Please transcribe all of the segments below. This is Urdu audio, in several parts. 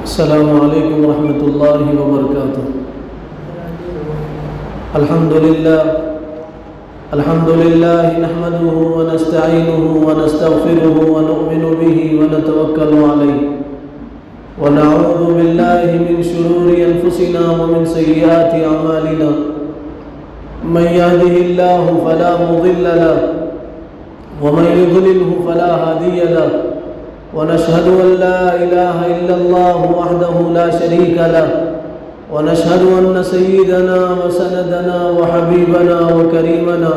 السلام علیکم ورحمۃ اللہ وبرکاتہ۔ الحمد للہ نحمده ونستعینه ونستغفره ونؤمن به ونتوکل علیہ ونعوذ باللہ من شرور انفسنا ومن سیئات اعمالنا من يهده الله فلا مضل له ومن يضلله فلا هادي له ونشهد أن لا إله إلا الله وحده لا شريك له ونشهد أن سيدنا وسندنا وحبيبنا وكريمنا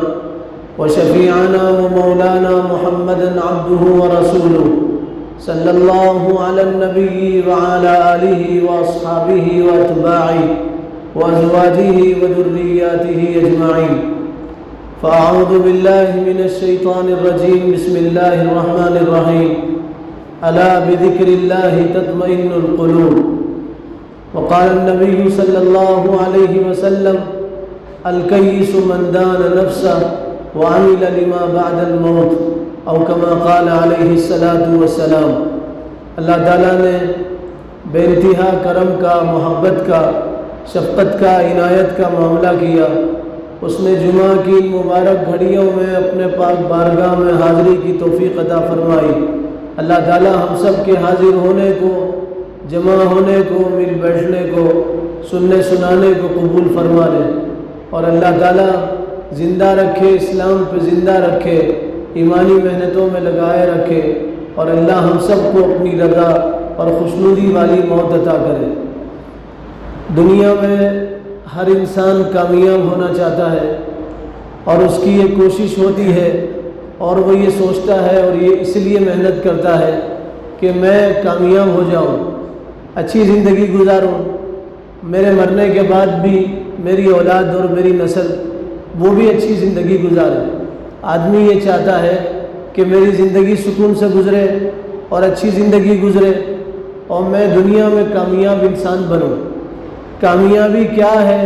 وشفيعنا ومولانا محمدا عبده ورسوله صلى الله على النبي وعلى آله وأصحابه وأتباعه وأزواجه وذرياته أجمعين فأعوذ بالله من الشيطان الرجيم بسم الله الرحمن الرحيم ألا بذكر الله تطمئن القلوب وقال النبي صلى الله عليه وسلم الكيس من دان نفسه وعمل لما بعد الموت او كما قال عليه الصلاة والسلام۔ اللہ تعالیٰ نے بے انتہا کرم کا، محبت کا، شفقت کا، عنایت کا معاملہ کیا۔ اس نے جمعہ کی مبارک گھڑیوں میں اپنے پاک بارگاہ میں حاضری کی توفیق عطا فرمائی۔ اللہ تعالیٰ ہم سب کے حاضر ہونے کو، جمع ہونے کو، مل بیٹھنے کو، سننے سنانے کو قبول فرما لے، اور اللہ تعالیٰ زندہ رکھے، اسلام پہ زندہ رکھے، ایمانی محنتوں میں لگائے رکھے، اور اللہ ہم سب کو اپنی رضا اور خوشنودی والی موت عطا کرے۔ دنیا میں ہر انسان کامیاب ہونا چاہتا ہے، اور اس کی یہ کوشش ہوتی ہے، اور وہ یہ سوچتا ہے اور یہ اس لیے محنت کرتا ہے کہ میں کامیاب ہو جاؤں، اچھی زندگی گزاروں، میرے مرنے کے بعد بھی میری اولاد اور میری نسل وہ بھی اچھی زندگی گزارے۔ آدمی یہ چاہتا ہے کہ میری زندگی سکون سے گزرے اور اچھی زندگی گزرے، اور میں دنیا میں کامیاب انسان بنوں۔ کامیابی کیا ہے؟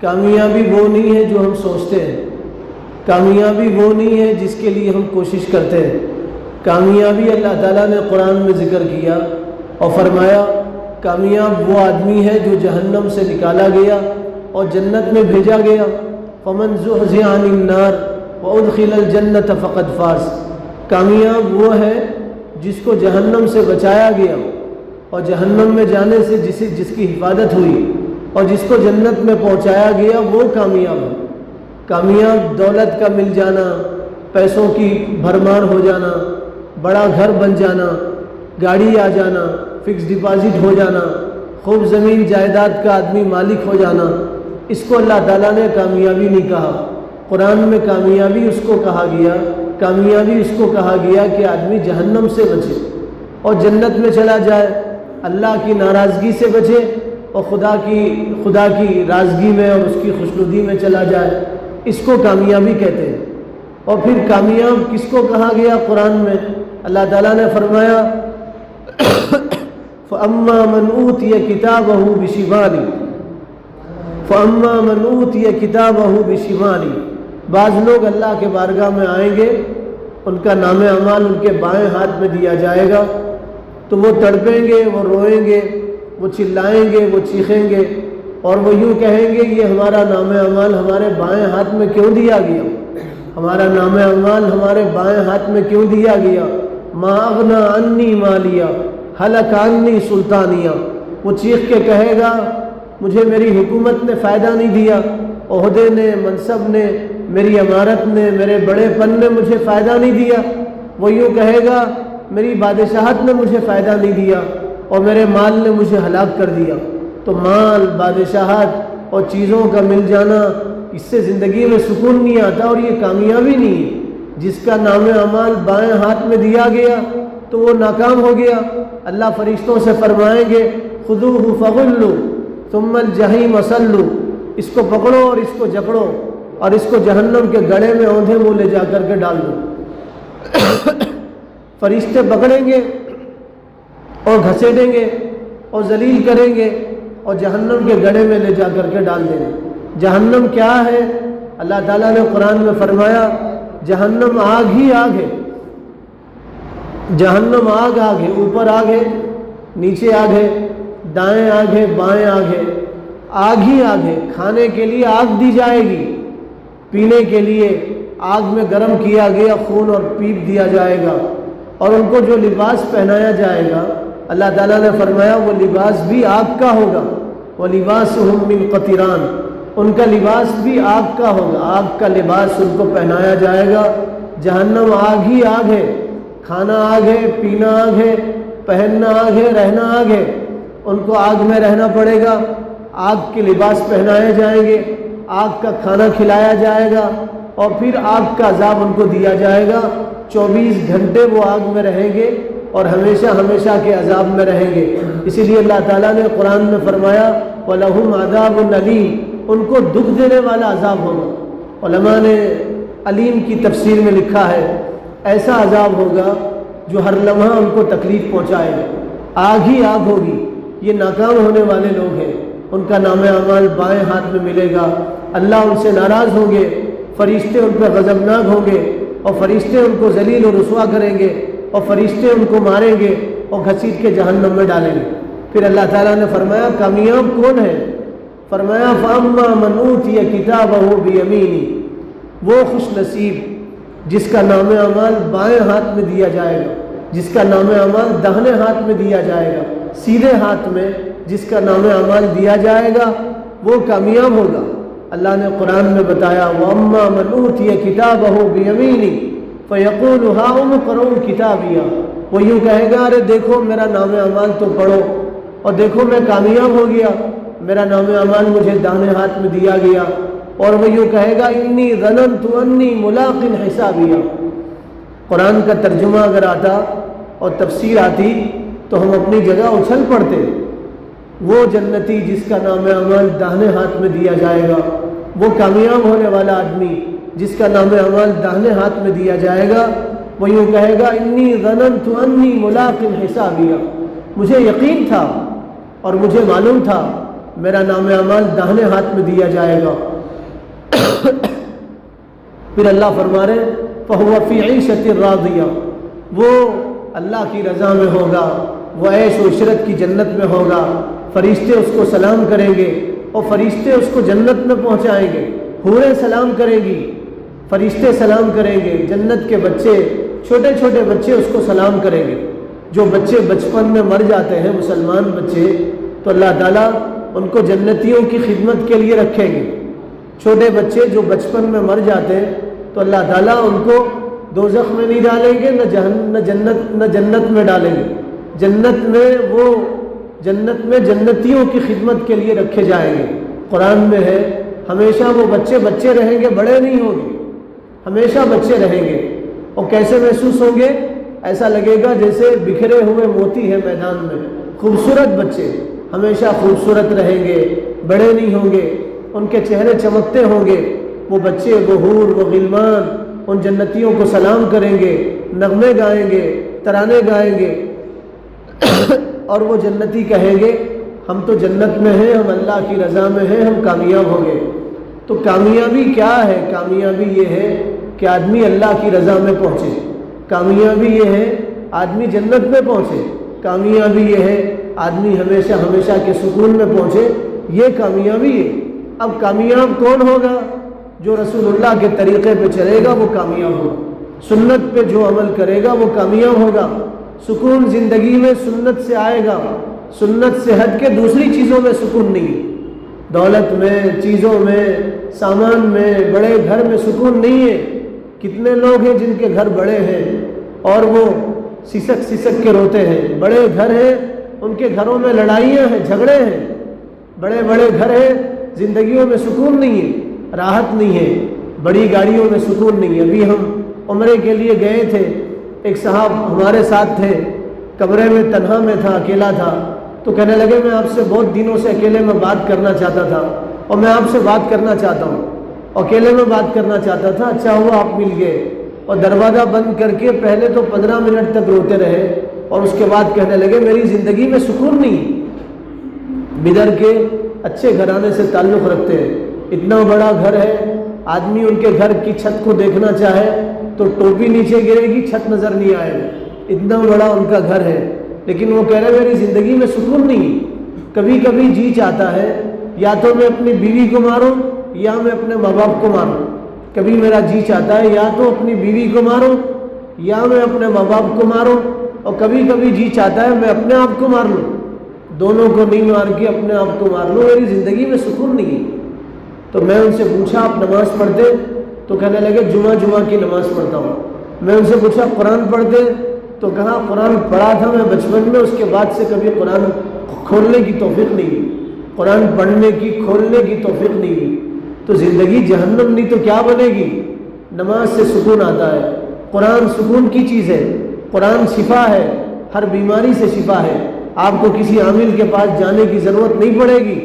کامیابی وہ نہیں ہے جو ہم سوچتے ہیں، کامیابی وہ نہیں ہے جس کے لیے ہم کوشش کرتے ہیں۔ کامیابی اللہ تعالیٰ نے قرآن میں ذکر کیا اور فرمایا کامیاب وہ آدمی ہے جو جہنم سے نکالا گیا اور جنت میں بھیجا گیا۔ فمن زحزح عن النار وادخل الجنۃ فقد فاز۔ کامیاب وہ ہے جس کو جہنم سے بچایا گیا اور جہنم میں جانے سے جس کی حفاظت ہوئی، اور جس کو جنت میں پہنچایا گیا وہ کامیاب ہے۔ کامیاب دولت کا مل جانا، پیسوں کی بھرمار ہو جانا، بڑا گھر بن جانا، گاڑی آ جانا، فکس ڈپازٹ ہو جانا، خوب زمین جائیداد کا آدمی مالک ہو جانا، اس کو اللہ تعالیٰ نے کامیابی نہیں کہا۔ قرآن میں کامیابی اس کو کہا گیا، کامیابی اس کو کہا گیا کہ آدمی جہنم سے بچے اور جنت میں چلا جائے، اللہ کی ناراضگی سے بچے اور خدا کی رازگی میں اور اس کی خوشنودی میں چلا جائے، اس کو کامیابی کہتے ہیں۔ اور پھر کامیاب کس کو کہا گیا قرآن میں؟ اللہ تعالیٰ نے فرمایا فَأَمَّا مَنْ أُوتِيَ كِتَابَهُ بِشِمَالِهِ فَأَمَّا مَنْ أُوتِيَ كِتَابَهُ بِشِمَالِهِ۔ بعض لوگ اللہ کے بارگاہ میں آئیں گے، ان کا نام اعمال ان کے بائیں ہاتھ میں دیا جائے گا، تو وہ تڑپیں گے، وہ روئیں گے، وہ چلائیں گے، وہ چیخیں گے، اور وہ یوں کہیں گے یہ ہمارا نام اعمال ہمارے بائیں ہاتھ میں کیوں دیا گیا؟ ہمارا نام اعمال ہمارے بائیں ہاتھ میں کیوں دیا گیا؟ ما اغنی عنی مالیہ ہلک عنی سلطانیہ۔ وہ چیخ کے کہے گا مجھے میری حکومت نے فائدہ نہیں دیا، عہدے نے، منصب نے، میری امارت نے، میرے بڑے پن نے مجھے فائدہ نہیں دیا۔ وہ یوں کہے گا میری بادشاہت نے مجھے فائدہ نہیں دیا، اور میرے مال نے مجھے ہلاک کر دیا۔ تو مال، بادشاہت اور چیزوں کا مل جانا، اس سے زندگی میں سکون نہیں آتا، اور یہ کامیابی نہیں ہے۔ جس کا نام اعمال بائیں ہاتھ میں دیا گیا تو وہ ناکام ہو گیا۔ اللہ فرشتوں سے فرمائیں گے خذوہ فغلوا ثم الجحیم صلوا، اس کو پکڑو اور اس کو جکڑو اور اس کو جہنم کے گڑھے میں اوندھے منہ لے جا کر کے ڈال دو۔ فرشتے پکڑیں گے اور گھسیٹیں گے اور ذلیل کریں گے اور جہنم کے گڑھے میں لے جا کر کے ڈال دیں گے۔ جہنم کیا ہے؟ اللہ تعالیٰ نے قرآن میں فرمایا جہنم آگ ہی آگ ہے، جہنم آگ آگ ہے، اوپر آگ ہے نیچے آگ ہے، دائیں آگ ہے، بائیں آگ ہے، آگ ہی آگ ہے۔ کھانے کے لیے آگ دی جائے گی، پینے کے لیے آگ میں گرم کیا گیا خون اور پیپ دیا جائے گا، اور ان کو جو لباس پہنایا جائے گا اللہ تعالیٰ نے فرمایا وہ لباس بھی آگ کا ہوگا۔ وَلِبَاسُهُم مِّن قَطِرَانٍ، ان کا لباس بھی آگ کا ہوگا، آگ کا لباس ان کو پہنایا جائے گا۔ جہنم آگ ہی آگ ہے، کھانا آگ ہے، پینا آگ ہے، پہننا آگ ہے، رہنا آگ ہے۔ ان کو آگ میں رہنا پڑے گا، آگ کے لباس پہنائے جائیں گے، آگ کا کھانا کھلایا جائے گا، اور پھر آگ کا عذاب ان کو دیا جائے گا۔ 24 گھنٹے وہ آگ میں رہیں گے اور ہمیشہ ہمیشہ کے عذاب میں رہیں گے۔ اسی لیے اللہ تعالیٰ نے قرآن میں فرمایا وَلَهُمْ عَذَابٌ أَلِيمٌ، ان کو دکھ دینے والا عذاب ہوگا۔ علماء نے علیم کی تفسیر میں لکھا ہے ایسا عذاب ہوگا جو ہر لمحہ ان کو تکلیف پہنچائے گا، آگ ہی آگ ہوگی۔ یہ ناکام ہونے والے لوگ ہیں، ان کا نام اعمال بائیں ہاتھ میں ملے گا، اللہ ان سے ناراض ہوں گے، فرشتے ان پہ غضبناک ہوں گے، اور فرشتے ان کو ذلیل و رسوا کریں گے، اور فرشتے ان کو ماریں گے اور گھسیٹ کے جہنم میں ڈالیں گے۔ پھر اللہ تعالیٰ نے فرمایا کامیاب کون ہے؟ فرمایا فَأَمَّا مَنْ أُوتِيَ كِتَابَهُ بِيَمِينِهِ، وہ خوش نصیب جس کا نام اعمال بائیں ہاتھ میں دیا جائے گا، جس کا نام اعمال داہنے ہاتھ میں دیا جائے گا، سیدھے ہاتھ میں جس کا نام اعمال دیا جائے گا وہ کامیاب ہوگا۔ اللہ نے قرآن میں بتایا وَأَمَّا مَنْ أُوتِيَ كِتَابَهُ بِيَمِينِهِ فَيَقُولُ هَاؤُمُ اقْرَءُوا كِتَابِيَهْ، وہ یوں کہے گا ارے دیکھو میرا نام اعمال تو پڑھو، اور دیکھو میں کامیاب ہو گیا، میرا نام اعمال مجھے داہنے ہاتھ میں دیا گیا۔ اور وہ یوں کہے گا انی ظننت انی ملاق حسابیہ۔ قرآن کا ترجمہ اگر آتا اور تفسیر آتی تو ہم اپنی جگہ اچھل پڑتے۔ وہ جنتی جس کا نام اعمال داہنے ہاتھ میں دیا جائے گا، وہ کامیاب ہونے والا آدمی جس کا نام اعمال داہنے ہاتھ میں دیا جائے گا، وہ یوں کہے گا انی ظننت انی ملاق حسابیہ، مجھے یقین تھا اور مجھے معلوم تھا میرا نام اعمال داہنے ہاتھ میں دیا جائے گا۔ پھر اللہ فرما رہے فَهُوَ فِي عِيشَةٍ رَاضِيَةٍ، وہ اللہ کی رضا میں ہوگا، وہ عیش و عشرت کی جنت میں ہوگا۔ فرشتے اس کو سلام کریں گے اور فرشتے اس کو جنت میں پہنچائیں گے، حوریں سلام کریں گی، فرشتے سلام کریں گے، جنت کے بچے چھوٹے چھوٹے بچے اس کو سلام کریں گے۔ جو بچے بچپن میں مر جاتے ہیں مسلمان بچے، تو اللہ تعالیٰ ان کو جنتیوں کی خدمت کے لیے رکھیں گے۔ چھوٹے بچے جو بچپن میں مر جاتے ہیں تو اللہ تعالیٰ ان کو دوزخ میں نہیں ڈالیں گے، نہ جنت میں ڈالیں گے۔ جنت میں جنتیوں کی خدمت کے لیے رکھے جائیں گے۔ قرآن میں ہے ہمیشہ وہ بچے بچے رہیں گے، بڑے نہیں ہوں گے، ہمیشہ بچے رہیں گے۔ اور کیسے محسوس ہوں گے؟ ایسا لگے گا جیسے بکھرے ہوئے موتی ہیں میدان میں۔ خوبصورت بچے ہمیشہ خوبصورت رہیں گے، بڑے نہیں ہوں گے، ان کے چہرے چمکتے ہوں گے۔ وہ بچے، وہ حور، وہ غلمان ان جنتیوں کو سلام کریں گے، نغمے گائیں گے، ترانے گائیں گے، اور وہ جنتی کہیں گے ہم تو جنت میں ہیں، ہم اللہ کی رضا میں ہیں، ہم کامیاب ہوں گے۔ تو کامیابی کیا ہے؟ کامیابی یہ ہے کہ آدمی اللہ کی رضا میں پہنچے، کامیابی یہ ہے آدمی جنت میں پہنچے، کامیابی یہ ہے آدمی ہمیشہ ہمیشہ کے سکون میں پہنچے، یہ کامیابی ہے۔ اب کامیاب کون ہوگا؟ جو رسول اللہ کے طریقے پہ چلے گا وہ کامیاب ہوگا، سنت پہ جو عمل کرے گا وہ کامیاب ہوگا۔ سکون زندگی میں سنت سے آئے گا، سنت سے ہٹ کے دوسری چیزوں میں سکون نہیں ہے۔ دولت میں، چیزوں میں، سامان میں، بڑے گھر میں سکون نہیں ہے۔ کتنے لوگ ہیں جن کے گھر بڑے ہیں اور وہ سسک سسک کے روتے ہیں، بڑے گھر ہیں ان کے گھروں میں لڑائیاں ہیں، جھگڑے ہیں، بڑے بڑے گھر ہیں، زندگیوں میں سکون نہیں ہے، راحت نہیں ہے، بڑی گاڑیوں میں سکون نہیں ہے۔ ابھی ہم عمرے کے لیے گئے تھے، ایک صاحب ہمارے ساتھ تھے، کمرے میں تنہا میں تھا، اکیلا تھا، تو کہنے لگے میں آپ سے بہت دنوں سے اکیلے میں بات کرنا چاہتا تھا اور میں آپ سے بات کرنا چاہتا ہوں، اکیلے میں بات کرنا چاہتا تھا، اچھا ہوا آپ مل گئے۔ اور دروازہ بند کر کے پہلے تو 15 منٹ تک روتے رہے اور اس کے بعد کہنے لگے میری زندگی میں سکون نہیں۔ بدر کے اچھے گھرانے سے تعلق رکھتے ہیں، اتنا بڑا گھر ہے، آدمی ان کے گھر کی چھت کو دیکھنا چاہے تو ٹوپی نیچے گرے گی، چھت نظر نہیں آئے گی، اتنا بڑا ان کا گھر ہے۔ لیکن وہ کہہ رہے میری زندگی میں سکون نہیں ہے، کبھی کبھی جی چاہتا ہے یا تو میں اپنی بیوی کو ماروں یا میں اپنے ماں باپ کو ماروں، کبھی میرا جی چاہتا ہے یا تو اپنی بیوی کو ماروں یا میں اپنے ماں باپ کو ماروں، اور کبھی کبھی جی چاہتا ہے میں اپنے آپ کو مار لوں، دونوں کو نہیں مار کے اپنے آپ کو مار لوں، میری زندگی میں سکون نہیں ہے۔ تو میں ان سے پوچھا آپ نماز پڑھتے؟ تو کہنے لگے جمعہ کی نماز پڑھتا ہوں۔ میں ان سے پوچھا قرآن پڑھتے؟ تو کہا قرآن پڑھا تھا میں بچپن میں، اس کے بعد سے کبھی قرآن کھولنے کی توفیق نہیں ہوئی، قرآن پڑھنے کی کھولنے کی توفیق نہیں ہوئی۔ تو زندگی جہنم نہیں تو کیا بنے گی؟ نماز سے سکون آتا ہے، قرآن سکون کی چیز ہے، قرآن شفا ہے، ہر بیماری سے شفا ہے، آپ کو کسی عامل کے پاس جانے کی ضرورت نہیں پڑے گی،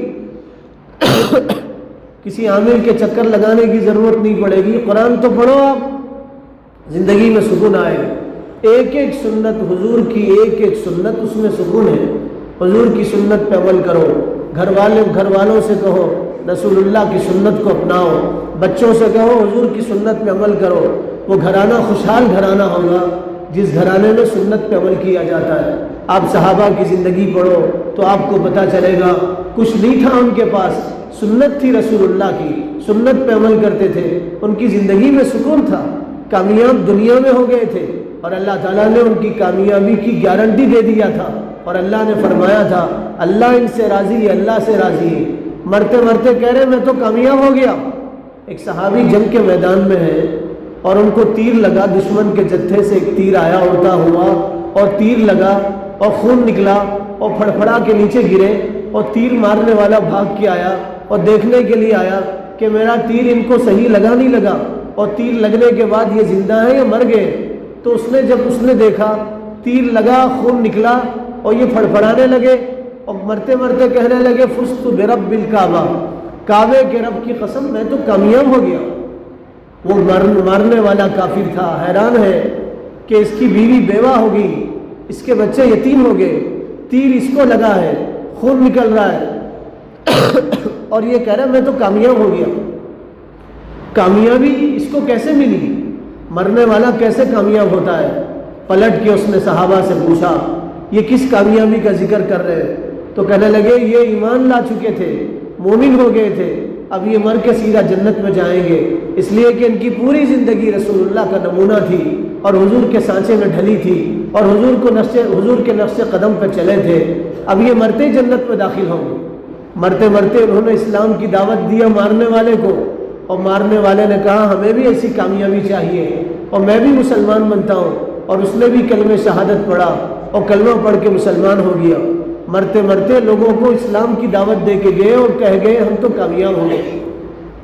کسی عامل کے چکر لگانے کی ضرورت نہیں پڑے گی، قرآن تو پڑھو، آپ زندگی میں سکون آئے گا۔ ایک ایک سنت حضور کی، ایک ایک سنت اس میں سکون ہے، حضور کی سنت پہ عمل کرو، گھر والوں سے کہو رسول اللہ کی سنت کو اپناؤ، بچوں سے کہو حضور کی سنت پہ عمل کرو، وہ گھرانہ خوشحال گھرانہ ہوگا جس گھرانے میں سنت پہ عمل کیا جاتا ہے۔ آپ صحابہ کی زندگی پڑھو تو آپ کو پتہ چلے گا کچھ نہیں تھا ان کے پاس، سنت تھی رسول اللہ کی، سنت پہ عمل کرتے تھے، ان کی زندگی میں سکون تھا، کامیاب دنیا میں ہو گئے تھے، اور اللہ تعالیٰ نے ان کی کامیابی کی گارنٹی دے دیا تھا، اور اللہ نے فرمایا تھا اللہ ان سے راضی ہے، اللہ سے راضی ہے۔ مرتے مرتے کہہ رہے میں تو کامیاب ہو گیا۔ ایک صحابی جنگ کے میدان میں ہے اور ان کو تیر لگا، دشمن کے جتھے سے ایک تیر آیا اڑتا ہوا، اور تیر لگا اور خون نکلا اور پھڑپھڑا کے نیچے گرے، اور تیر مارنے والا بھاگ کے آیا اور دیکھنے کے لیے آیا کہ میرا تیر ان کو صحیح لگا نہیں لگا، اور تیر لگنے کے بعد یہ زندہ ہے یا مر گئے۔ تو جب اس نے دیکھا تیر لگا، خون نکلا اور یہ پھڑپھڑانے لگے اور مرتے مرتے کہنے لگے فزت برب الکعبہ، کعبے کے رب کی قسم میں تو کامیاب ہو گیا۔ وہ مارنے والا کافر تھا، حیران ہے کہ اس کی بیوی بیوہ ہو گئی، اس کے بچے یتیم ہو گئے، تیر اس کو لگا ہے، خون نکل رہا ہے اور یہ کہہ رہا ہے میں تو کامیاب ہو گیا۔ کامیابی اس کو کیسے ملی؟ مرنے والا کیسے کامیاب ہوتا ہے؟ پلٹ کے اس نے صحابہ سے پوچھا یہ کس کامیابی کا ذکر کر رہے ہیں؟ تو کہنے لگے یہ ایمان لا چکے تھے، مومن ہو گئے تھے، اب یہ مر کے سیدھا جنت میں جائیں گے، اس لیے کہ ان کی پوری زندگی رسول اللہ کا نمونہ تھی اور حضور کے سانچے میں ڈھلی تھی اور حضور کے نقش قدم پہ چلے تھے، اب یہ مرتے جنت میں داخل ہوں گے۔ مرتے مرتے انہوں نے اسلام کی دعوت دیا مارنے والے کو، اور مارنے والے نے کہا ہمیں بھی ایسی کامیابی چاہیے اور میں بھی مسلمان بنتا ہوں، اور اس نے بھی کلمہ شہادت پڑھا اور کلمہ پڑھ کے مسلمان ہو گیا۔ مرتے مرتے لوگوں کو اسلام کی دعوت دے کے گئے اور کہہ گئے ہم تو کامیاب ہو گئے،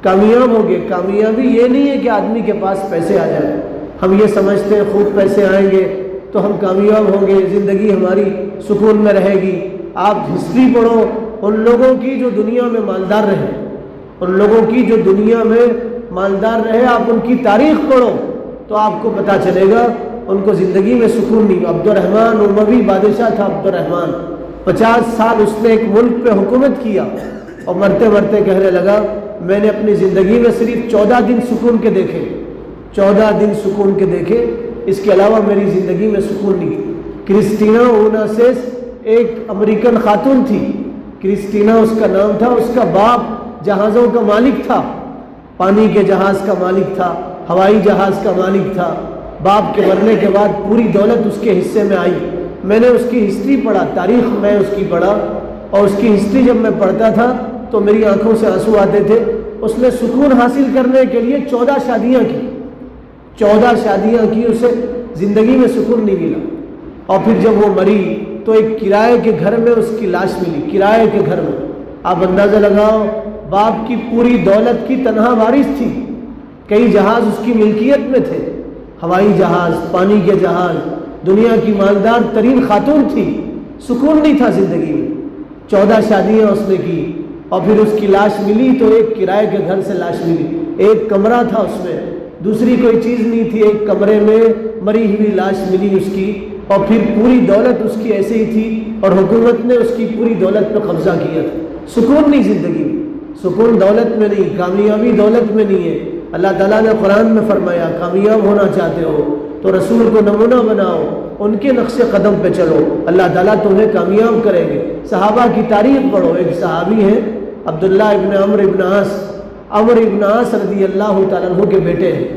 کامیاب ہو گئے۔ کامیابی یہ نہیں ہے کہ آدمی کے پاس پیسے آ جائیں، ہم یہ سمجھتے ہیں خوب پیسے آئیں گے تو ہم کامیاب ہوں گے، زندگی ہماری سکون میں رہے گی۔ آپ ہسٹری پڑھو ان لوگوں کی جو دنیا میں مالدار رہے، ان لوگوں کی جو دنیا میں مالدار رہے، آپ ان کی تاریخ پڑھو تو آپ کو پتہ چلے گا ان کو زندگی میں سکون نہیں۔ عبد الرحمن اموی بادشاہ تھا، عبد الرحمن 50 سال اس نے ایک ملک پہ حکومت کیا، اور مرتے مرتے کہنے لگا میں نے اپنی زندگی میں صرف 14 دن سکون کے دیکھے، 14 دن سکون کے دیکھے، اس کے علاوہ میری زندگی میں سکون نہیں۔ کرسٹینا اوناسیس ایک امریکن خاتون تھی، کرسٹینا اس کا نام تھا، اس کا باپ جہازوں کا مالک تھا، پانی کے جہاز کا مالک تھا، ہوائی جہاز کا مالک تھا۔ باپ کے مرنے کے بعد پوری دولت اس کے حصے میں آئی۔ میں نے اس کی ہسٹری پڑھا، تاریخ میں اس کی پڑھا، اور اس کی ہسٹری جب میں پڑھتا تھا تو میری آنکھوں سے آنسو آتے تھے۔ اس نے سکون حاصل کرنے کے لیے 14 شادیاں کی، 14 شادیاں کی، اسے زندگی میں سکون نہیں ملا، اور پھر جب وہ مری تو ایک کرائے کے گھر میں اس کی لاش ملی، کرائے کے گھر میں۔ آپ اندازہ لگاؤ، باپ کی پوری دولت کی تنہا وارث تھی، کئی جہاز اس کی ملکیت میں تھے، ہوائی جہاز، پانی کے جہاز، دنیا کی مالدار ترین خاتون تھی، سکون نہیں تھا زندگی میں۔ 14 شادیاں اس نے کی، اور پھر اس کی لاش ملی تو ایک کرائے کے گھر سے لاش ملی، ایک کمرہ تھا اس میں، دوسری کوئی چیز نہیں تھی، ایک کمرے میں مری ہوئی لاش ملی اس کی، اور پھر پوری دولت اس کی ایسے ہی تھی، اور حکومت نے اس کی پوری دولت پہ قبضہ کیا تھا۔ سکون نہیں زندگی میں، سکون دولت میں نہیں، کامیابی دولت میں نہیں ہے۔ اللہ تعالیٰ نے قرآن میں فرمایا کامیاب ہونا چاہتے ہو تو رسول کو نمونہ بناؤ، ان کے نقش قدم پہ چلو، اللہ تعالیٰ تمہیں کامیاب کریں گے۔ صحابہ کی تاریخ پڑھو، ایک صحابی ہیں عبداللہ ابن عمرو ابن عاص رضی اللہ تعالیٰ عنہ کے بیٹے ہیں۔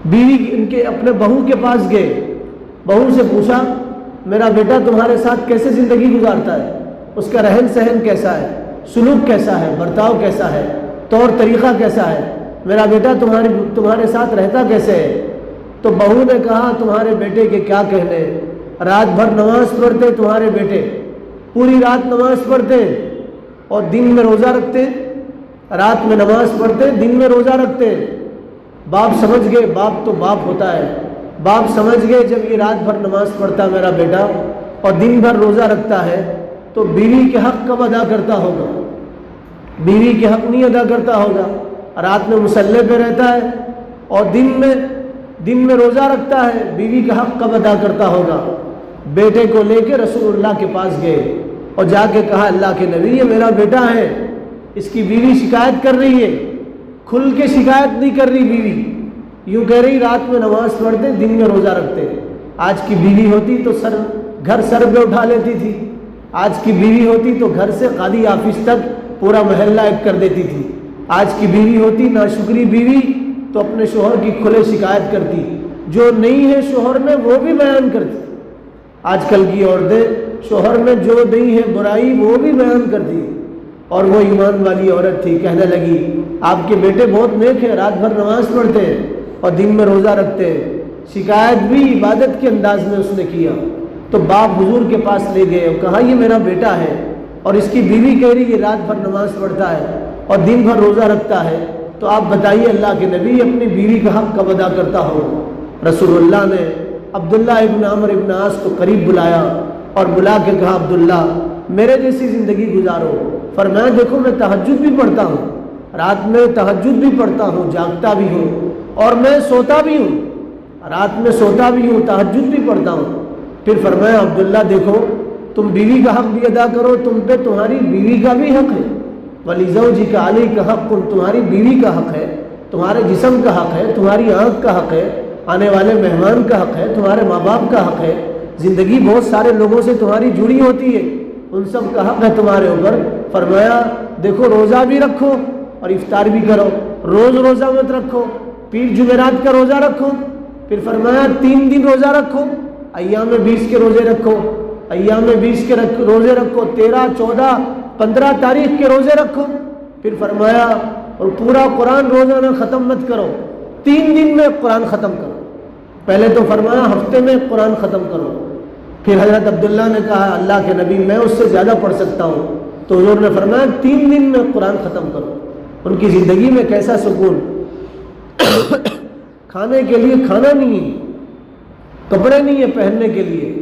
بیوی ان کے اپنے بہو کے پاس گئے، بہو سے پوچھا میرا بیٹا تمہارے ساتھ کیسے زندگی گزارتا ہے، اس کا رہن سہن کیسا ہے، سلوک کیسا ہے، برتاؤ کیسا ہے، طور طریقہ کیسا ہے، میرا بیٹا تمہارے ساتھ رہتا کیسے ہے؟ تو بہو نے کہا تمہارے بیٹے کے کیا کہنے، رات بھر نماز پڑھتے تمہارے بیٹے، پوری رات نماز پڑھتے اور دن میں روزہ رکھتے، رات میں نماز پڑھتے دن میں روزہ رکھتے۔ باپ سمجھ گئے، باپ تو باپ ہوتا ہے، باپ سمجھ گئے جب یہ رات بھر نماز پڑھتا میرا بیٹا اور دن بھر روزہ رکھتا ہے تو بیوی کے حق کب ادا کرتا ہوگا، بیوی کے حق نہیں ادا کرتا ہوگا۔ رات میں مصلی پہ رہتا ہے اور دن میں روزہ رکھتا ہے، بیوی کا حق کب ادا کرتا ہوگا؟ بیٹے کو لے کے رسول اللہ کے پاس گئے اور جا کے کہا اللہ کے نبی یہ میرا بیٹا ہے، اس کی بیوی شکایت کر رہی ہے، کھل کے شکایت نہیں کر رہی بیوی، یوں کہہ رہی رات میں نماز پڑھتے دن میں روزہ رکھتے۔ آج کی بیوی ہوتی تو گھر سر پہ اٹھا لیتی تھی، آج کی بیوی ہوتی تو گھر سے قاضی آفس تک پورا محلہ ایک کر دیتی تھی، آج کی بیوی ہوتی ناشکری بیوی تو اپنے شوہر کی کھلے شکایت کرتی، جو نہیں ہے شوہر میں وہ بھی بیان کرتی۔ آج کل کی عورتیں شوہر میں جو نہیں ہے برائی وہ بھی بیان کرتی، اور وہ ایمان والی عورت تھی، کہنے لگی آپ کے بیٹے بہت نیک ہیں، رات بھر نماز پڑھتے ہیں اور دن میں روزہ رکھتے ہیں۔ شکایت بھی عبادت کے انداز میں اس نے کیا، تو باپ حضور کے پاس لے گئے اور کہا یہ میرا بیٹا ہے اور اس کی بیوی کہہ رہی ہے رات بھر نماز پڑھتا ہے اور دن بھر روزہ رکھتا ہے، تو آپ بتائیے اللہ کے نبی اپنی بیوی کا حق کب ادا کرتا ہو؟ رسول اللہ نے عبداللہ ابن عمرو ابن عاص کو قریب بلایا اور بلا کے کہا عبداللہ میرے جیسی زندگی گزارو۔ فرمایا دیکھو میں تہجد بھی پڑھتا ہوں، رات میں تہجد بھی پڑھتا ہوں، جاگتا بھی ہوں اور میں سوتا بھی ہوں، رات میں سوتا بھی ہوں، تہجد بھی پڑھتا ہوں۔ پھر فرمایا عبداللہ دیکھو تم بیوی کا حق بھی ادا کرو، تم پہ تمہاری بیوی کا بھی حق ہے، وَلِزَوْجِكَ عَلَيْكَ حَقٌّ، تمہاری بیوی کا حق ہے، تمہارے جسم کا حق ہے، تمہاری آنکھ کا حق ہے، آنے والے مہمان کا حق ہے، تمہارے ماں باپ کا حق ہے، زندگی بہت سارے لوگوں سے تمہاری جڑی ہوتی ہے، ان سب کا حق ہے تمہارے اوپر۔ فرمایا دیکھو روزہ بھی رکھو اور افطار بھی کرو، روز روزہ مت رکھو، پیر جمعرات کا روزہ رکھو۔ پھر فرمایا 3 دن روزہ رکھو، ایام 20 کے روزے رکھو، ایام 20 کے روزے رکھو، 13، 14، 15 تاریخ کے روزے رکھو۔ پھر فرمایا اور پورا قرآن روزانہ ختم مت کرو، 3 دن میں قرآن ختم کرو۔ پہلے تو فرمایا ہفتے میں قرآن ختم کرو۔ پھر حضرت عبداللہ نے کہا اللہ کے نبی میں اس سے زیادہ پڑھ سکتا ہوں، تو حضور نے فرمایا 3 دن میں قرآن ختم کرو۔ ان کی زندگی میں کیسا سکون، کھانے کے لیے کھانا نہیں ہے، کپڑے نہیں ہیں پہننے کے لیے،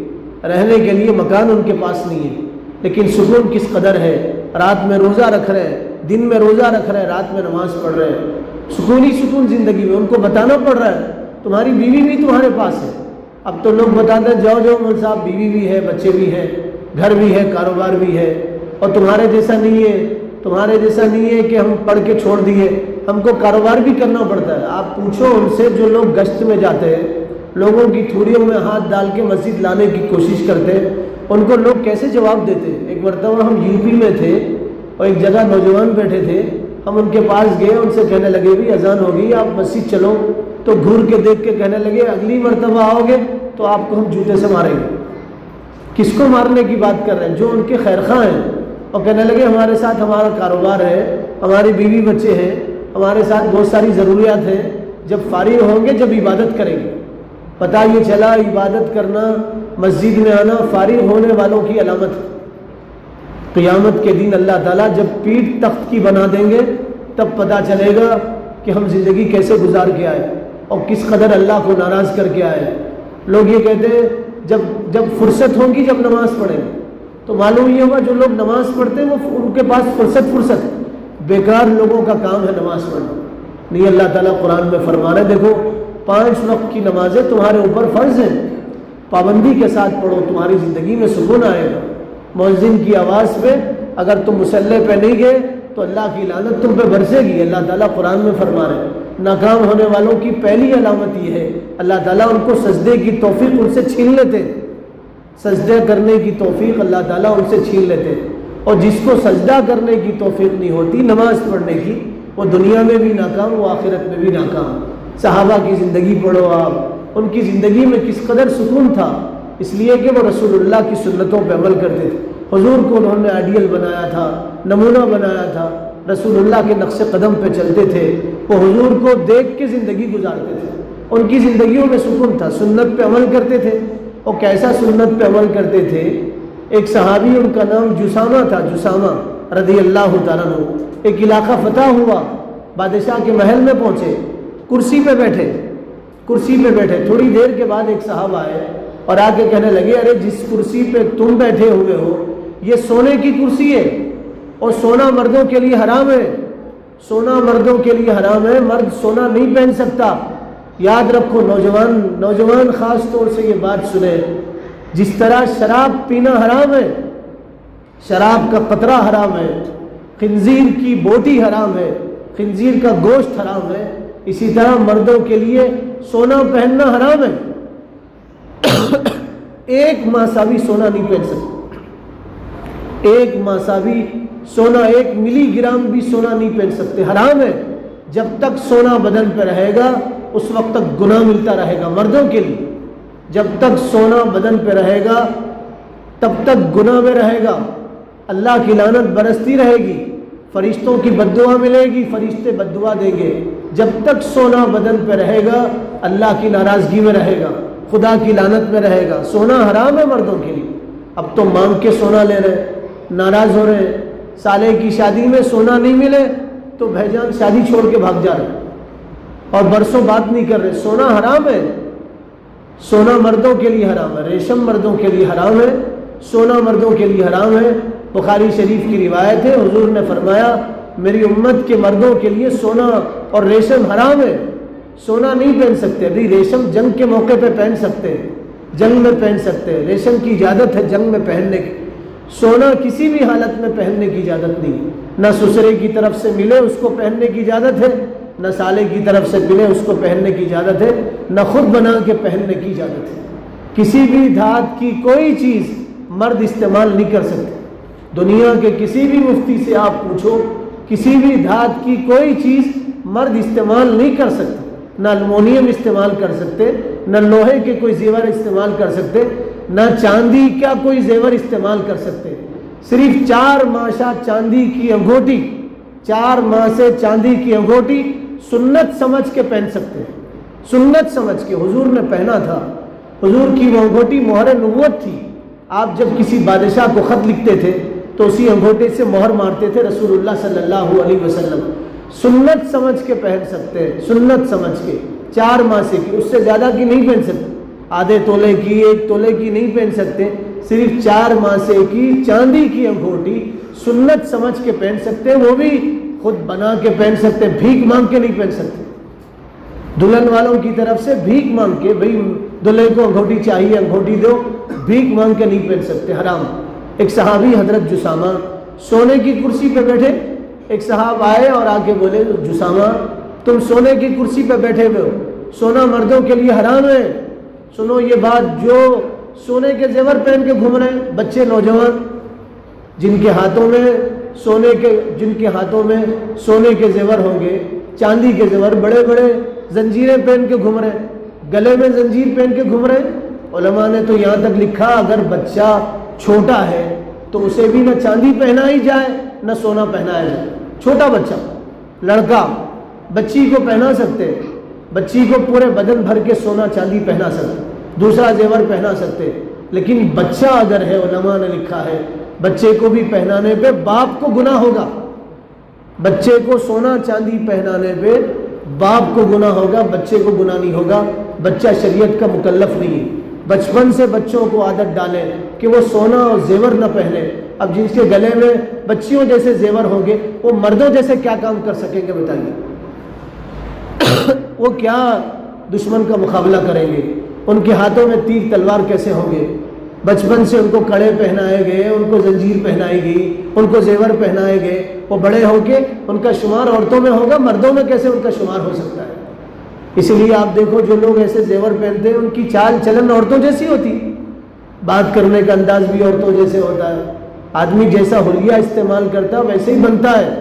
رہنے کے لیے مکان ان کے پاس نہیں ہے، لیکن سکون کس قدر ہے، رات میں روزہ رکھ رہے ہیں، دن میں روزہ رکھ رہے ہیں، رات میں نماز پڑھ رہے ہیں، سکون ہی سکون زندگی میں۔ ان کو بتانا پڑ رہا ہے تمہاری بیوی بھی تمہارے پاس ہے۔ اب تو لوگ بتاتے ہیں جاؤ جاؤ مول صاحب بیوی بھی ہے، بچے بھی ہیں، گھر بھی ہے، کاروبار بھی ہے، اور تمہارے جیسا نہیں ہے، تمہارے جیسا نہیں ہے کہ ہم پڑھ کے چھوڑ دیے، ہم کو کاروبار بھی کرنا پڑتا ہے۔ آپ پوچھو ان سے جو لوگ گشت میں جاتے ہیں، لوگوں کی تھوڑیوں میں ہاتھ ڈال کے مسجد لانے کی کوشش کرتے ہیں، ان کو لوگ کیسے جواب دیتے ہیں۔ ایک مرتبہ ہم یو پی میں تھے اور ایک جگہ نوجوان بیٹھے تھے، ہم ان کے پاس گئے، ان سے کہنے لگے بھی اذان ہوگی آپ مسجد چلو، تو گھور کے دیکھ کے کہنے لگے اگلی مرتبہ آؤ گے تو آپ کو ہم جوتے سے ماریں گے۔ کس کو مارنے کی بات کر رہے ہیں؟ جو ان کے خیر خواہ ہیں، اور کہنے لگے ہمارے ساتھ ہمارا کاروبار ہے، ہماری بیوی بچے ہیں، ہمارے ساتھ بہت ساری ضروریات ہیں، جب فارغ ہوں گے جب عبادت کریں گے۔ پتہ یہ چلا عبادت کرنا، مسجد میں آنا فارغ ہونے والوں کی علامت ہے۔ قیامت کے دن اللہ تعالیٰ جب پیٹھ تخت کی بنا دیں گے تب پتہ چلے گا کہ ہم زندگی کیسے گزار کے آئے اور کس قدر اللہ کو ناراض کر کے آئے۔ لوگ یہ کہتے ہیں جب فرصت ہوگی جب نماز پڑھیں گے، تو معلوم یہ ہوگا جو لوگ نماز پڑھتے ہیں وہ ان کے پاس فرصت ہے، بیکار لوگوں کا کام ہے نماز پڑھنا نہیں۔ اللہ تعالیٰ قرآن میں فرما رہے دیکھو 5 وقت کی نمازیں تمہارے اوپر فرض ہیں، پابندی کے ساتھ پڑھو، تمہاری زندگی میں سکون آئے گا۔ مؤذن کی آواز پہ اگر تم مصلی پہ نہیں گئے تو اللہ کی لعنت تم پہ برسے گی، اللہ تعالیٰ قرآن میں فرما رہے ہیں۔ ناکام ہونے والوں کی پہلی علامت یہ ہے اللہ تعالیٰ ان کو سجدے کی توفیق ان سے چھین لیتے، سجدے کرنے کی توفیق اللہ تعالیٰ ان سے چھین لیتے۔ اور جس کو سجدہ کرنے کی توفیق نہیں ہوتی نماز پڑھنے کی، وہ دنیا میں بھی ناکام، وہ آخرت میں بھی ناکام۔ صحابہ کی زندگی پڑھو آپ، ان کی زندگی میں کس قدر سکون تھا، اس لیے کہ وہ رسول اللہ کی سنتوں پہ عمل کرتے تھے۔ حضور کو انہوں نے آئیڈیل بنایا تھا، نمونہ بنایا تھا، رسول اللہ کے نقش قدم پہ چلتے تھے، وہ حضور کو دیکھ کے زندگی گزارتے تھے، ان کی زندگیوں میں سکون تھا، سنت پہ عمل کرتے تھے۔ اور کیسا سنت پہ عمل کرتے تھے؟ ایک صحابی ان کا نام جسامہ تھا، جسامہ رضی اللہ تعالیٰ عنہ، ایک علاقہ فتح ہوا، بادشاہ کے محل میں پہنچے، کرسی پہ بیٹھے، تھوڑی دیر کے بعد ایک صاحب آئے اور آ کے کہنے لگے ارے جس کرسی پہ تم بیٹھے ہوئے ہو یہ سونے کی کرسی ہے اور سونا مردوں کے لیے حرام ہے، سونا مردوں کے لیے حرام ہے، مرد سونا نہیں پہن سکتا۔ یاد رکھو نوجوان خاص طور سے یہ بات سنیں، جس طرح شراب پینا حرام ہے، شراب کا قطرہ حرام ہے، خنزیر کی بوٹی حرام ہے، خنزیر کا گوشت حرام ہے، اسی طرح مردوں کے لیے سونا پہننا حرام ہے۔ ایک ماساوی سونا نہیں پہن سکتے، ایک ماساوی سونا، 1 ملی گرام بھی سونا نہیں پہن سکتے، حرام ہے۔ جب تک سونا بدن پہ رہے گا اس وقت تک گناہ ملتا رہے گا مردوں کے لیے، جب تک سونا بدن پہ رہے گا تب تک گناہ میں رہے گا، اللہ کی لعنت برستی رہے گی، فرشتوں کی بد دعا ملے گی، فرشتے بد دعا دیں گے۔ جب تک سونا بدن پہ رہے گا اللہ کی ناراضگی میں رہے گا، خدا کی لعنت میں رہے گا۔ سونا حرام ہے مردوں کے لیے۔ اب تو مانگ کے سونا لے رہے، ناراض ہو رہے ہیں، سالے کی شادی میں سونا نہیں ملے تو بھائی شادی چھوڑ کے بھاگ جا رہے اور برسوں بات نہیں کر رہے۔ سونا حرام ہے، سونا مردوں کے لیے حرام ہے، ریشم مردوں کے لیے حرام ہے، سونا مردوں کے لیے حرام ہے۔ بخاری شریف کی روایت ہے، حضور نے فرمایا میری امت کے مردوں کے لیے سونا اور ریشم حرام ہے، سونا نہیں پہن سکتے۔ ابھی ریشم جنگ کے موقع پہ پہن سکتے ہیں، جنگ میں پہن سکتے ہیں، ریشم کی اجازت ہے جنگ میں پہننے کی، سونا کسی بھی حالت میں پہننے کی اجازت نہیں، نہ سسرے کی طرف سے ملے اس کو پہننے کی اجازت ہے، نہ سالے کی طرف سے ملے اس کو پہننے کی اجازت ہے، نہ خود بنا کے پہننے کی اجازت ہے۔ کسی بھی دھات کی کوئی چیز مرد استعمال نہیں کر سکتے۔ دنیا کے کسی بھی مفتی سے آپ پوچھو، کسی بھی دھات کی کوئی چیز مرد استعمال نہیں کر سکتے، نہ المونیم استعمال کر سکتے، نہ لوہے کے کوئی زیور استعمال کر سکتے، نہ چاندی کا کوئی زیور استعمال کر سکتے۔ صرف 4 ماشا چاندی کی انگوٹھی، 4 ماسے چاندی کی انگوٹھی سنت سمجھ کے پہن سکتے ہیں، سنت سمجھ کے۔ حضور نے پہنا تھا، حضور کی وہ انگوٹھی مہر نبوت تھی۔ آپ جب کسی بادشاہ کو خط لکھتے تھے تو اسی انگوٹھے سے مہر مارتے تھے رسول اللہ صلی اللہ علیہ وسلم۔ سنت سمجھ کے پہن سکتے ہیں، سنت سمجھ کے، 4 ماسے کی، اس سے زیادہ کی نہیں پہن سکتے، آدھے تولے کی، 1 تولے کی نہیں پہن سکتے، صرف 4 ماسے کی چاندی کی انگوٹھی سنت سمجھ کے پہن سکتے ہیں، وہ بھی خود بنا کے پہن سکتے، بھیک مانگ کے نہیں پہن سکتے۔ دلہن والوں کی طرف سے بھیک مانگ کے، بھئی دلہے کو انگوٹھی چاہیے انگوٹھی دو، بھیک مانگ کے نہیں پہن سکتے، حرام۔ ایک صحابی حضرت جسامہ سونے کی کرسی پہ بیٹھے، ایک صحاب آئے اور آ کے بولے جسامہ تم سونے کی کرسی پہ بیٹھے ہوئے ہو، سونا مردوں کے لیے حرام ہے۔ سنو یہ بات، جو سونے کے زیور پہن کے گھوم رہے ہیں بچے نوجوان، جن کے ہاتھوں میں سونے کے زیور ہوں گے، چاندی کے زیور، بڑے بڑے زنجیریں پہن کے گھوم رہے ہیں، گلے میں زنجیر پہن کے گھوم رہے ہیں۔ علماء نے تو یہاں تک لکھا اگر بچہ چھوٹا ہے تو اسے بھی نہ چاندی پہنائی جائے نہ سونا پہنایا جائے۔ چھوٹا بچہ، لڑکا، بچی کو پہنا سکتے، بچی کو پورے بدن بھر کے سونا چاندی پہنا سکتے، دوسرا زیور پہنا سکتے، لیکن بچہ اگر ہے، علماء نے لکھا ہے بچے کو بھی پہنانے پہ باپ کو گناہ ہوگا، بچے کو سونا چاندی پہنانے پہ باپ کو گناہ ہوگا، بچے کو گناہ نہیں ہوگا۔ بچہ شریعت کا مکلف نہیں ہے۔ بچپن سے بچوں کو عادت ڈالیں کہ وہ سونا اور زیور نہ پہنے۔ اب جن کے گلے میں بچیوں جیسے زیور ہوں گے وہ مردوں جیسے کیا کام کر سکیں گے بتائیے؟ وہ کیا دشمن کا مقابلہ کریں گے؟ ان کے ہاتھوں میں تیر تلوار کیسے ہوں گے؟ بچپن سے ان کو کڑے پہنائے گئے، ان کو زنجیر پہنائی گئی، ان کو زیور پہنائے گئے، وہ بڑے ہو کے ان کا شمار عورتوں میں ہوگا، مردوں میں کیسے ان کا شمار ہو سکتا ہے؟ اسی لیے آپ دیکھو جو لوگ ایسے زیور پہنتے ہیں ان کی چال چلن عورتوں جیسی ہوتی، بات کرنے کا انداز بھی عورتوں جیسے ہوتا ہے، آدمی جیسا حلیہ استعمال کرتا ہے ویسے ہی بنتا ہے۔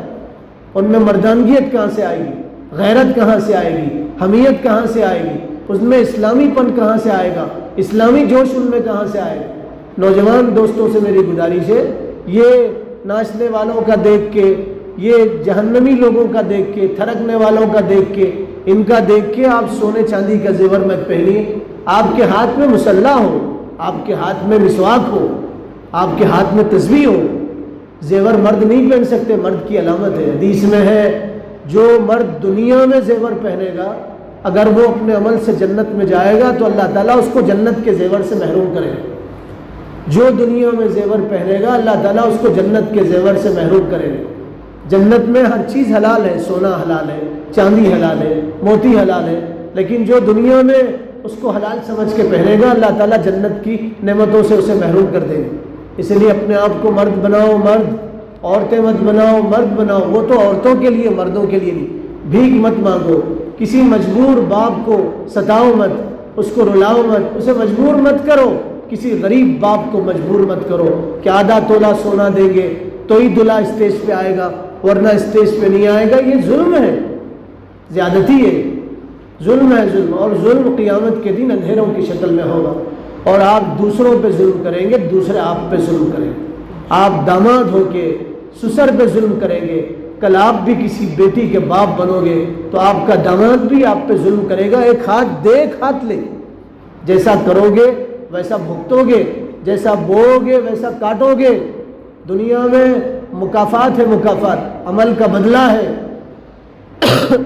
ان میں مردانگیت کہاں سے آئے گی؟ غیرت کہاں سے آئے گی؟ حمیت کہاں سے آئے گی؟ اس میں اسلامی پن کہاں سے آئے گا؟ اسلامی جوش ان میں کہاں سے آئے گا؟ نوجوان دوستوں سے میری گزارش ہے، یہ ناچنے والوں کا دیکھ کے، یہ جہنمی لوگوں کا دیکھ کے، تھرکنے والوں کا دیکھ کے، ان کا دیکھ کے آپ سونے چاندی کا زیور مت پہنیے۔ آپ کے ہاتھ میں مصلح ہو، آپ کے ہاتھ میں مسواک ہو، آپ کے ہاتھ میں تسبیح ہو۔ زیور مرد نہیں پہن سکتے، مرد کی علامت ہے، حدیث میں ہے جو مرد دنیا میں زیور پہنے گا اگر وہ اپنے عمل سے جنت میں جائے گا تو اللہ تعالیٰ اس کو جنت کے زیور سے محروم کرے گا۔ جو دنیا میں زیور پہنے گا اللہ تعالیٰ اس کو جنت کے زیور سے محروم کرے گا۔ جنت میں ہر چیز حلال ہے، سونا حلال ہے، چاندی حلال ہے، موتی حلال ہے، لیکن جو دنیا میں اس کو حلال سمجھ کے پہنے گا اللہ تعالیٰ جنت کی نعمتوں سے اسے محروم کر دے گا۔ اس لیے اپنے آپ کو مرد بناؤ، مرد، عورتیں مت بناؤ، مرد بناؤ۔ وہ تو عورتوں کے لیے، مردوں کے لیے نہیں۔ بھیک مت مانگو، کسی مجبور باپ کو ستاؤ مت، اس کو رلاؤ مت، اسے مجبور مت کرو، کسی غریب باپ کو مجبور مت کرو کہ آدھا تولہ سونا دیں گے تو ہی دلہا اسٹیج پہ آئے گا ورنہ اسٹیج پہ نہیں آئے گا۔ یہ ظلم ہے، زیادتی ہے، ظلم ہے، ظلم۔ اور ظلم قیامت کے دن اندھیروں کی شکل میں ہوگا، اور آپ دوسروں پہ ظلم کریں گے، دوسرے آپ پہ ظلم کریں گے۔ آپ داماد ہو کے سسر پہ ظلم کریں گے، کل آپ بھی کسی بیٹی کے باپ بنو گے تو آپ کا داماد بھی آپ پہ ظلم کرے گا۔ ایک ہاتھ دے، ایک ہاتھ لے، جیسا کرو گے ویسا بھگتو گے، جیسا بو گے ویسا کاٹو گے۔ دنیا میں مکافات ہے، مکافات عمل کا بدلہ ہے۔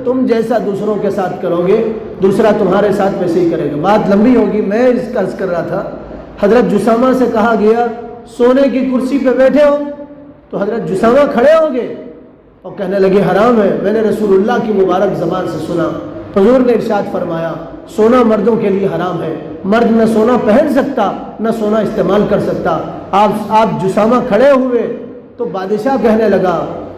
تم جیسا دوسروں کے ساتھ کرو گے دوسرا تمہارے ساتھ ویسے ہی کرے گا۔ بات لمبی ہوگی، میں اس کا عرض کر رہا تھا، حضرت جسامہ سے کہا گیا سونے کی کرسی پہ بیٹھے ہو، تو حضرت جسامہ کھڑے ہو گئے اور کہنے لگے حرام ہے۔ میں نے رسول اللہ کی مبارک زبان سے سنا، حضور نے ارشاد فرمایا سونا مردوں کے لیے حرام ہے، مرد نہ سونا پہن سکتا نہ سونا استعمال کر سکتا۔ آپ جسامہ کھڑے ہوئے تو بادشاہ کہنے لگا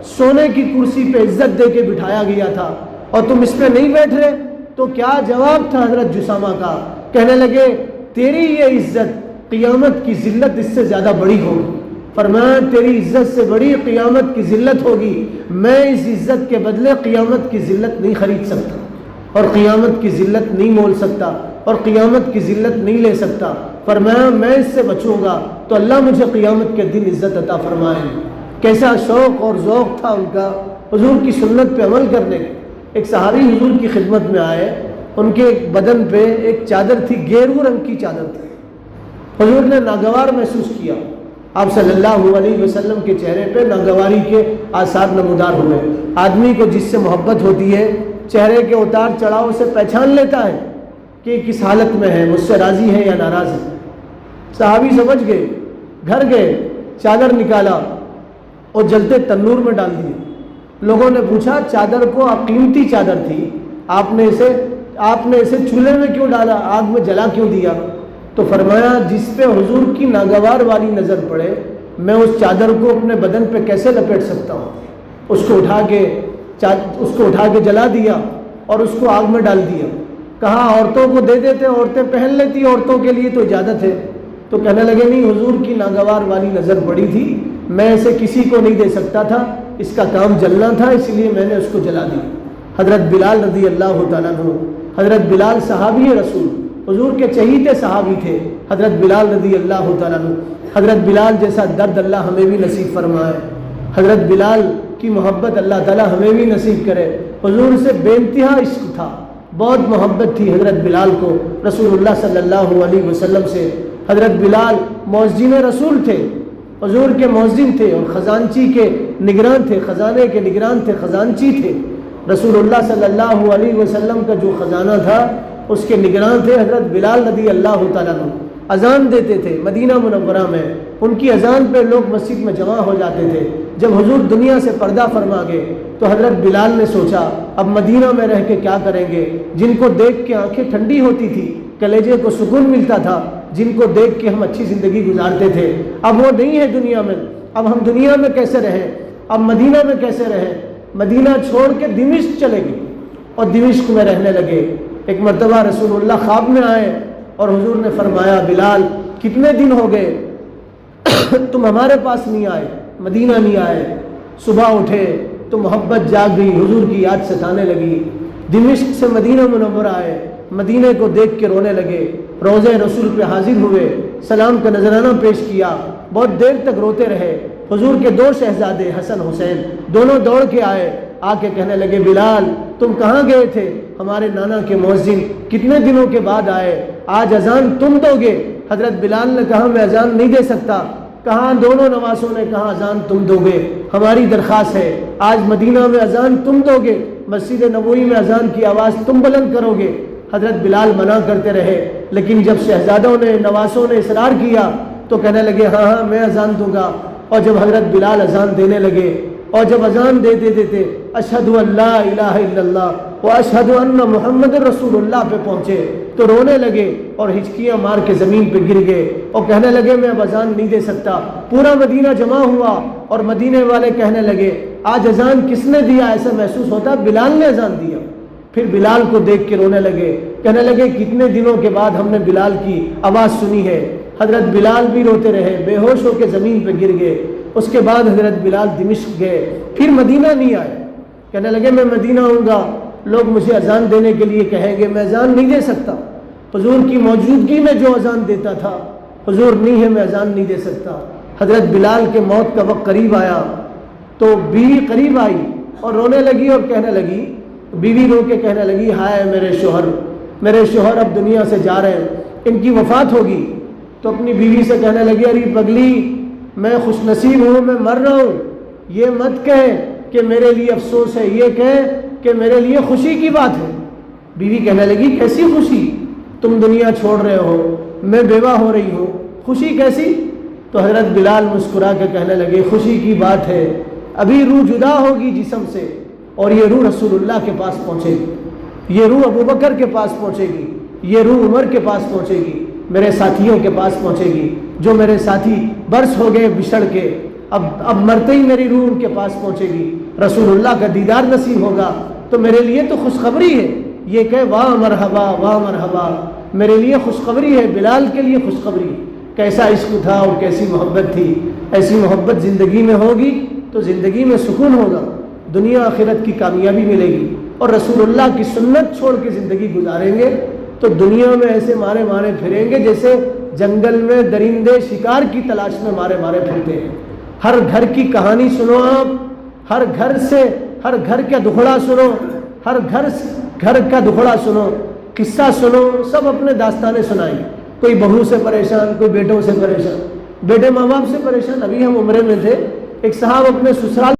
سونے کی کرسی پہ عزت دے کے بٹھایا گیا تھا اور تم اس پہ نہیں بیٹھ رہے، تو کیا جواب تھا حضرت جسامہ کا؟ کہنے لگے تیری یہ عزت قیامت کی ذلت اس سے زیادہ بڑی ہوگی۔ فرمایا تیری عزت سے بڑی قیامت کی ذلت ہوگی، میں اس عزت کے بدلے قیامت کی ذلت نہیں خرید سکتا اور قیامت کی ذلت نہیں مول سکتا اور قیامت کی ذلت نہیں لے سکتا۔ فرمایا میں اس سے بچوں گا تو اللہ مجھے قیامت کے دن عزت عطا فرمائے۔ کیسا شوق اور ذوق تھا ان کا حضور کی سنت پہ عمل کرنے کا۔ ایک صحابی حضور کی خدمت میں آئے، ان کے بدن پہ ایک چادر تھی، گیرو رنگ کی چادر تھی۔ حضور نے ناگوار محسوس کیا، آپ صلی اللہ علیہ وسلم کے چہرے پہ ناگواری کے آثار نمودار ہوئے۔ آدمی کو جس سے محبت ہوتی ہے چہرے کے اتار چڑھاؤ سے پہچان لیتا ہے کہ کس حالت میں ہے، مجھ سے راضی ہے یا ناراض ہے۔ صحابی سمجھ گئے، گھر گئے، چادر نکالا اور جلتے تنور میں ڈال دی۔ لوگوں نے پوچھا چادر کو، قیمتی چادر تھی، آپ نے اسے چولہے میں کیوں ڈالا، آگ میں جلا کیوں دیا؟ تو فرمایا جس پہ حضور کی ناگوار والی نظر پڑے میں اس چادر کو اپنے بدن پہ کیسے لپیٹ سکتا ہوں؟ اس کو اٹھا کے جلا دیا اور اس کو آگ میں ڈال دیا۔ کہا عورتوں کو دے دیتے، عورتیں پہن لیتی، عورتوں کے لیے تو اجازت ہے۔ تو کہنے لگے نہیں، حضور کی ناگوار والی نظر پڑی تھی، میں اسے کسی کو نہیں دے سکتا تھا، اس کا کام جلنا تھا، اس لیے میں نے اس کو جلا دی۔ حضرت بلال رضی اللہ تعالیٰ عنہ، حضرت بلال صحابی رسول، حضور کے چہیتے صحابی تھے، حضرت بلال رضی اللہ تعالیٰ عنہ۔ حضرت بلال جیسا درد اللہ ہمیں بھی نصیب فرمائے، حضرت بلال کی محبت اللہ تعالیٰ ہمیں بھی نصیب کرے۔ حضور سے بے انتہا عشق تھا، بہت محبت تھی حضرت بلال کو رسول اللہ صلی اللہ علیہ وسلم سے۔ حضرت بلال مؤذن رسول تھے، حضور کے مؤذن تھے اور خزانچی کے نگران تھے، خزانے کے نگران تھے، خزانچی تھے۔ رسول اللہ صلی اللہ علیہ وسلم کا جو خزانہ تھا اس کے نگران تھے حضرت بلال رضی اللہ تعالیٰ عنہ۔ اذان دیتے تھے مدینہ منورہ میں، ان کی اذان پہ لوگ مسجد میں جمع ہو جاتے تھے۔ جب حضور دنیا سے پردہ فرما گئے تو حضرت بلال نے سوچا اب مدینہ میں رہ کے کیا کریں گے، جن کو دیکھ کے آنکھیں ٹھنڈی ہوتی تھی، کلیجے کو سکون ملتا تھا، جن کو دیکھ کے ہم اچھی زندگی گزارتے تھے، اب وہ نہیں ہے دنیا میں۔ اب ہم دنیا میں کیسے رہیں؟ اب مدینہ میں کیسے رہیں؟ مدینہ چھوڑ کے دمشق چلے گئے اور دمشق میں رہنے لگے۔ ایک مرتبہ رسول اللہ خواب میں آئے اور حضور نے فرمایا بلال کتنے دن ہو گئے تم ہمارے پاس نہیں آئے، مدینہ نہیں آئے۔ صبح اٹھے تو محبت جاگ گئی، حضور کی یاد ستانے لگی۔ دمشق سے مدینہ منورہ آئے، مدینہ کو دیکھ کے رونے لگے، روضہ رسول پہ حاضر ہوئے، سلام کا نذرانہ پیش کیا، بہت دیر تک روتے رہے۔ حضور کے دو شہزادے حسن حسین دونوں دوڑ کے آئے، آ کے کہنے لگے بلال تم کہاں گئے تھے؟ ہمارے نانا کے مؤذن کتنے دنوں کے بعد آئے، آج اذان تم دو گے؟ حضرت بلال نے کہا میں اذان نہیں دے سکتا۔ کہاں دونوں نواسوں نے کہا اذان تم دو گے، ہماری درخواست ہے آج مدینہ میں اذان تم دو گے، مسجد نبوی میں اذان کی آواز تم بلند کرو گے۔ حضرت بلال منع کرتے رہے، لیکن جب شہزادوں نے نواسوں نے اصرار کیا تو کہنے لگے ہاں ہاں میں اذان دوں گا۔ اور جب حضرت بلال اذان دینے لگے اور جب اذان دیتے دیتے اشہد ان لا الہ الا اللہ و اشہد ان محمد رسول اللہ پہ پہنچے تو رونے لگے اور ہچکیاں مار کے زمین پہ گر گئے اور کہنے لگے میں اب اذان نہیں دے سکتا۔ پورا مدینہ جمع ہوا اور مدینے والے کہنے لگے آج اذان کس نے دیا؟ ایسا محسوس ہوتا بلال نے اذان دیا۔ پھر بلال کو دیکھ کے رونے لگے، کہنے لگے کتنے دنوں کے بعد ہم نے بلال کی آواز سنی ہے۔ حضرت بلال بھی روتے رہے، بے ہوش ہو کے زمین پہ گر گئے۔ اس کے بعد حضرت بلال دمشق گئے، پھر مدینہ نہیں آئے۔ کہنے لگے میں مدینہ آؤں گا، لوگ مجھے اذان دینے کے لیے کہیں گے، میں اذان نہیں دے سکتا۔ حضور کی موجودگی میں جو اذان دیتا تھا حضور نہیں ہے، میں اذان نہیں دے سکتا۔ حضرت بلال کے موت کا وقت قریب آیا تو بیوی قریب آئی اور رونے لگی اور کہنے لگی، بیوی رو کے کہنے لگی ہائے میرے شوہر اب دنیا سے جا رہے ہیں، ان کی وفات ہوگی۔ تو اپنی بیوی سے کہنے لگی ارے پگلی میں خوش نصیب ہوں، میں مر رہا ہوں، یہ مت کہے کہ میرے لیے افسوس ہے، یہ کہے کہ میرے لیے خوشی کی بات ہے۔ بیوی کہنے لگی کیسی خوشی؟ تم دنیا چھوڑ رہے ہو، میں بیوہ ہو رہی ہوں، خوشی کیسی؟ تو حضرت بلال مسکرا کے کہنے لگے خوشی کی بات ہے، ابھی روح جدا ہوگی جسم سے اور یہ روح رسول اللہ کے پاس پہنچے گی، یہ روح ابوبکر کے پاس پہنچے گی، یہ روح عمر کے پاس پہنچے گی، میرے ساتھیوں کے پاس پہنچے گی، جو میرے ساتھی برس ہو گئے بچھڑ کے، اب مرتے ہی میری روح ان کے پاس پہنچے گی، رسول اللہ کا دیدار نصیب ہوگا۔ تو میرے لیے تو خوشخبری ہے، یہ کہ واہ مرحبا واہ مرحبا، میرے لیے خوشخبری ہے، بلال کے لیے خوشخبری۔ کیسا عشق تھا اور کیسی محبت تھی، ایسی محبت زندگی میں ہوگی تو زندگی میں سکون ہوگا، دنیا آخرت کی کامیابی ملے گی۔ اور رسول اللہ کی سنت چھوڑ کے زندگی گزاریں گے تو دنیا میں ایسے مارے مارے پھریں گے جیسے جنگل میں درندے شکار کی تلاش میں مارے مارے پھرتے ہیں۔ ہر گھر کی کہانی سنو آپ، ہر گھر کا دکھڑا سنو، ہر گھر کا دکھڑا سنو، قصہ سنو، سب اپنے داستانیں سنائیں۔ کوئی بہو سے پریشان، کوئی بیٹوں سے پریشان، بیٹے ماں باپ سے پریشان۔ ابھی ہم عمرے میں تھے، ایک صاحب اپنے سسرال